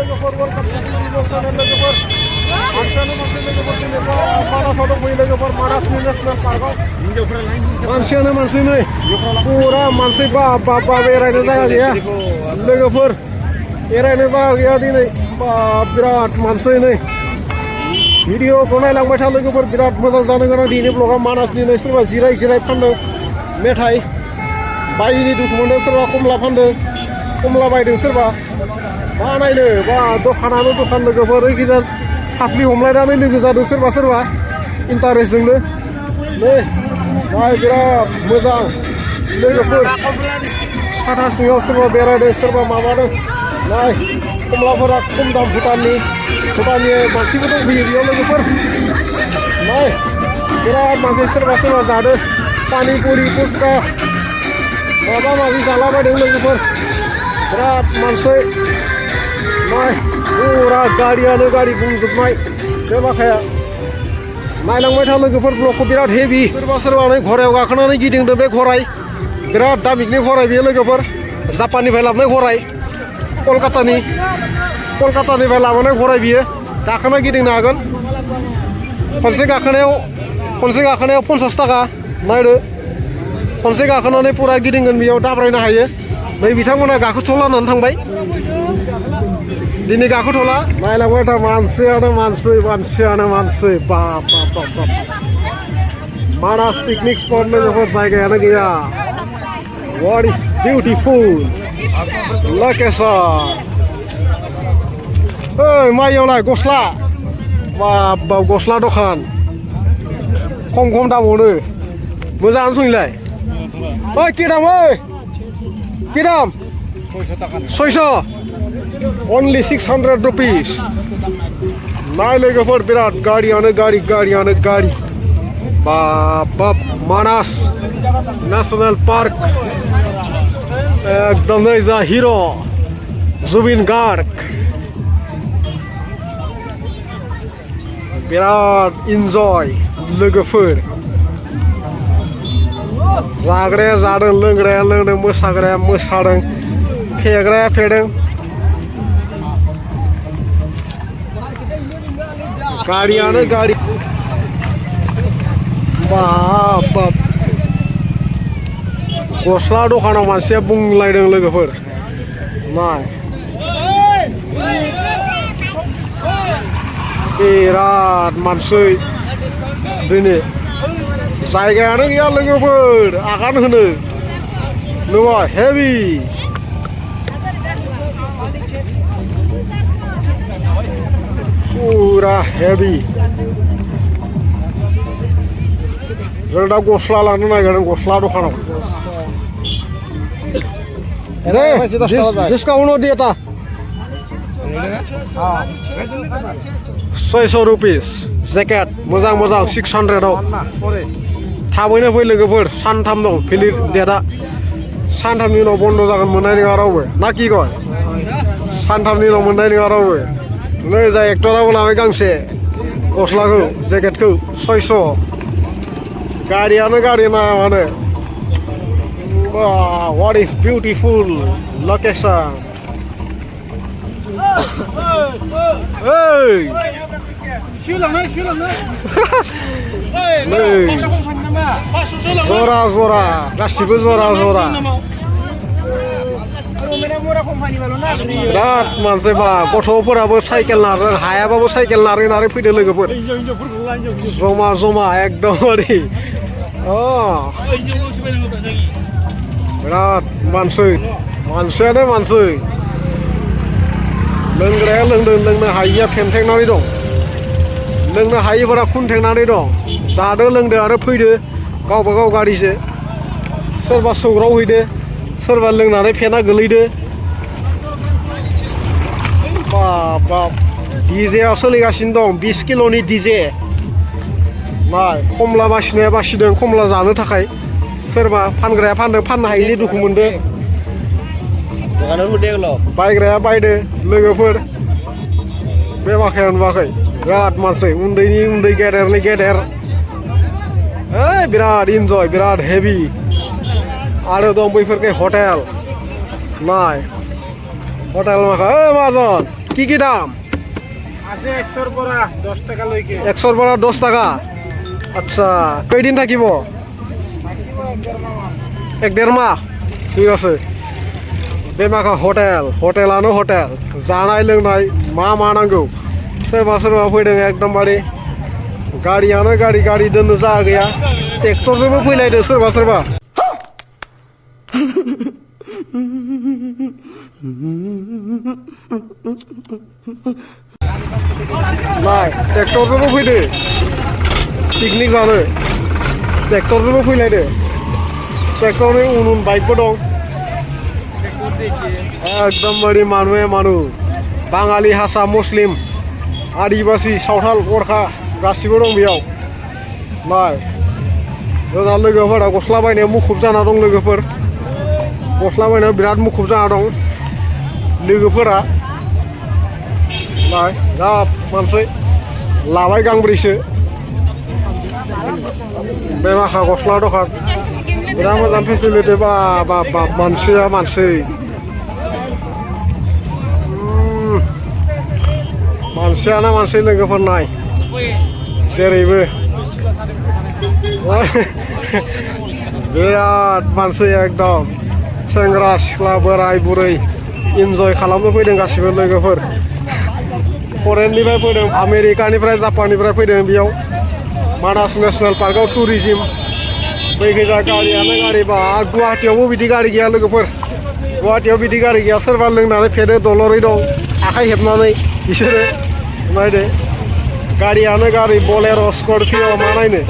लोगोफोर welcome to YouTube channel लोगोफोर मानसियानो मानसि लोगोफोर दिनै मानासाव दंफैयो लोगोफोर मानास नेसनेल पार्कआव मानसियानो मानसि नै पुरा मानसि बा बेरायनो जायगा गैया लोगोफोर बेरायनो जायगा गैया दिनै बिराद मानसि नै भिडिअखौ नायलांबाय था लोगोफोर बिराद मोजां जानो गोनां दिनै ब्लगा मानासनि नै सोरबा जिराय फानदों मेथाइ बायिनि दुखु मोनदों सोरबा कमला फानदों कमला बायदों सोरबा मा नायनो बा दखानानो दखान लोगोफोर ओइखिजान फाफ्लि हमलायनानै लोगो जादों सोरबा इन्टारेस्टजोंनो नै बाय बिराद मोजां लोगोफोर साथा सिङाव सोरबा बेरायदों सोरबा माबादों नाय कमलाफोरा खम दाम भुटाननि मानसिबो दंफैयो बेयाव लोगोफोर नाय बिराद मानसि सोरबा जादों पानिपुरि फुचका माबा माबि जालाबायदों लोगोफोर बिराद मानसि नाय पुरा गारियानो गारि बुंजोबनाय बे माखाया नायलांबाय था लोगोफोर ब्लगखौ बिराद हेभि सोरबा नै घरायाव गाखोनानै गिदिंदों बे घराय बिराद दामिकनि घराय बेयो लोगोफोर जापाननिफ्राय लाबोनाय घराय कलकातानिफ्राय लाबोनाय घराय बियो गाखोना गिदिंनो हागोन खनसे गाखोनायाव 50 थाखा नायदो खनसे गाखोनानै पुरा गिदिंगोन बेयाव दाब्रायनो हायो नै बिथांमोना गाखोथ'ला होननानै थांबाय दिनै गाखोथ'ला नायलांबाय था मानसियानो मानसि बाप मानास पिकनिक स्पट लोगोफोर जायगायानो गैया व्हाट इज बिउटिफुल लोकेशन ओइ माइयावलाय गस्ला बाब गस्ला दखान खम दामावनो मोजाङानो सैलाय ओइ कि दाम 600 only 600 rupees नाय लोगोफोर बिराद गारियानो गारि बाप मानास नेशनल पार्क एकदम नै जा हिरो जुबिन गार्ग बिराद इन्जय लोगोफोर जाग्राया जादों लोंग्राया लोंदों मोसाग्राया मोसादों फेग्राया फेदों गारियानो गारि बाप गस्ला दखानाव मानसिया बुंलायदों लोगोफोर नाय बिराद मानसि दिनै जायगायानो गैया लोगोफोर आगान होनो नङा हेभि पुरा हेभि जों दा गस्ला लानो नागिरदों गस्ला दखानाव डिस्काउन्ट दिया था 600 रुपिस जेकेट मोजां 600आव थाबैनो फै लोगोफोर सानथाम दं फिलिप डेटआ सानथामनि उनाव बन्द जागोन मोननाय नङा रावबो ना कि कय सानथामनि उनाव मोननाय नङा रावबो नै जा एक्टराबो लाबाय गांसे गस्लाखौ जेकेटखौ 600 गारियानो गारि नायानो व्हाट इज बिउटिफुल लोकेशन ओइ जरा गासिबो जरा बिराद मानसि बा गथ'फोराबो साइकेल नारो हायाबाबो साइकेल नारै फैदो लोगोफोर जमा एकदमबारे बिराद मानसियानो मानसि लोंग्राया लोंदों लोंनो हायिया फेमथेंनानै दं लोंनो हायिफोरा खुनथेंनानै दं जादो लोंदो आरो फैदो गावबा गाव गारिसो सोरबा सौग्राव हैदो सोरबा लोंनानै फेना गोलैदो बाप डिजेआ सोलिगासिनो दं 20 किल'नि डिजे नाय कमला बासिनाया बासिदों कमला जानो थाखाय सोरबा फानग्राया फानदों फाननो हायिनि दुखु मोनदों बायग्राया बायदो लोगोफोर बे माखाया नुवाखै बिराद मानसि उन्दै गेदेरनि गेदेर बिराद इन्जय बिराद हेभि आरो दं बैफोरखै हटेल नाय हटेल माखा माजन কি দাম আছে 100 পৰা 10 টাকা লৈকে 100 পৰা 10 টাকা আচ্ছা কয়দিন থাকিব 1.5 মাহ ঠিক আছে बेमाखा हटेलानो हटेल जानाय लोंनाय मा नांगौ सोरबा फैदों एकदमबारे गारियानो गारि दोननो जायगा गैया ट्रेक्टरजोंबो फैलायदों सोरबा नाय ट्रेक्टरजोंबो फैदों पिकनिक जानो ट्रेक्टरजोंबो फैलायदों ट्रेक्टरनि उन बाइकबो दं एकदमबारे মানুহ बाङालि हारसा मुस्लिम आदिबासि सावथाल गरखा गासिबो दं बेयाव नाय जोंना लोगोफोरा गस्ला बायनायाव मुखुब जाना दं लोगोफोर गस्ला बायनायाव बिराद मुखुब जाना दं लोगोफोरा नाय दा मानसि लाबाय गांब्रैसो बे माखा गस्ला दखान बिराद मोजां फेसिलिटि बा मानसि मानसियानो मानसि लोगोफोर नाय जेरैबो बिराद मानसि एकदम सेंग्रा सिख्ला बोराय बुरै इन्जय खालामनो फैदों गासिबो लोगोफोर फरेननिफ्राय फैदों आमेरिकानिफ्राय जापाननिफ्राय फैदों बेयाव मानास नेशनेल पार्कआव टुरिजिम बैखैजा गारियानो गारि बा गुवाहाटियावबो बिदि गारि गैया लोगोफोर गुवाहाटियाव बिदि गारि गैया सोरबा लोंनानै फेदो दलरै दं आखाइ हेबनानै बिसोरो नायदो गारियानो गारि बलेर' स्करपिय' मा नायनो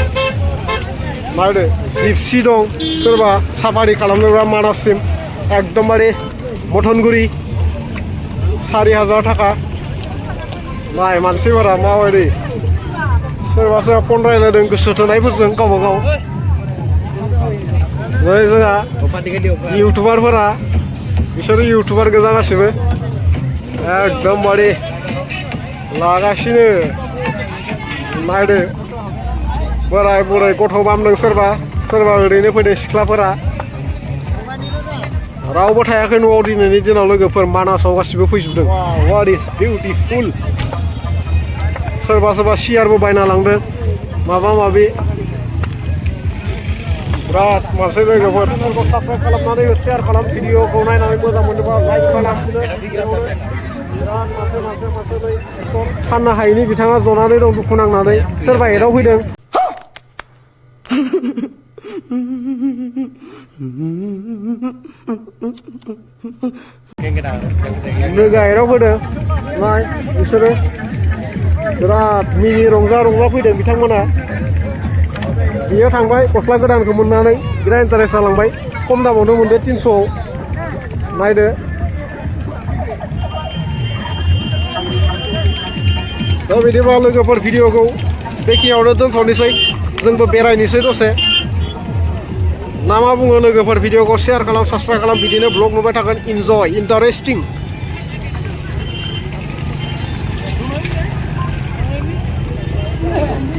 नायदो जिपसि दं सोरबा साफारि खालामनोब्ला मानाससिम एकदमबारे मथनगुरि 4000 थाखा नाय मानसिफोरा माबायदि सोरबा फन रायलायदों गोसो थोनायफोरजों गावबा गाव जोंहा इउटुबारफोरा बिसोरो इउटुबार गोजा गासिबो एकदमबारे लागासिनो नायदो बोराय बुरै गथ' बामदों सोरबा ओरैनो फैदों सिख्लाफोरा रावबो थायाखै न'आव दिनैनि दिनाव लोगोफोर मानासाव गासिबो फैजोबदों वाट इज बिउटिफुल सोरबा सियारबो बायना लांदों माबा माबि बिराद मानसि लोगोफोर साबस्क्राइब खालामनानै शेयार खालाम भिडिअखौ नायनानै मोजां मोनोबा लाइक खालाम बिराद मानसि साननो हायैनि बिथाङा जनानै दं दुखु नांनानै सोरबा एदाव फैदों लोगो एदाव फैदों नाय बिसोरो बिराद मिनि रंजा फैदों बिथांमोना बियो थांबाय गस्ला गोदानखौ मोननानै बिराद इन्टारेस्ट जालांबाय खम दामावनो मोनदो 300 नायदो दा बिदिबा लोगोफोर भिडिअखौ बेखिनियावनो दोनथ'नोसै जोंबो बेरायनोसै दसे ना मा बुङो लोगोफोर भिडिअखौ शेयार खालाम साबस्क्राइब खालाम बिदिनो ब्लग नुबाय थागोन इन्जय इन्टारेस्टिं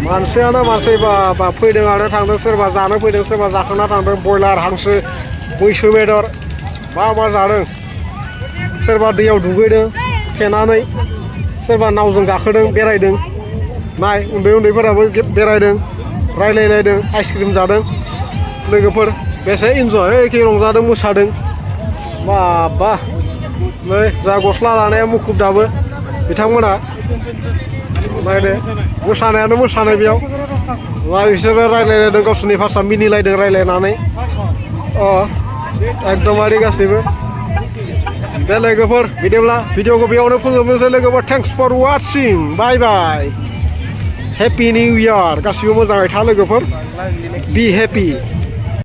मानसियानो मानसि बा फैदों आरो थांदों सोरबा जानो फैदों सोरबा जाखांना थांदों बयलार हांसो मैसो बेदर मा जादों सोरबा दैयाव दुगैदों थेनानै सोरबा नावजों गाखोदों बेरायदों नाय उन्दैफोराबो बेरायदों रायलायलायदों आइसक्रिम जादों लोगोफोर बेसे इन्जय एखे रंजादों मोसादों बा नै जा गस्ला लानाया मुखुब दाबो बिथांमोना नायदो मोसानाय बेयाव बिसोरो रायलायलायदों गावसोरनि भाषा मिनिलायदों रायलायनानै एकदमबारे गासैबो दे लोगोफोर बिदिब्ला भिडिअखौ बेयावनो फोजोबनोसै लोगोफोर थेंक्स फर वाचिं बाय बाय हेपि निउ इयार गासिबो मोजाङै था लोगोफोर बि हेपि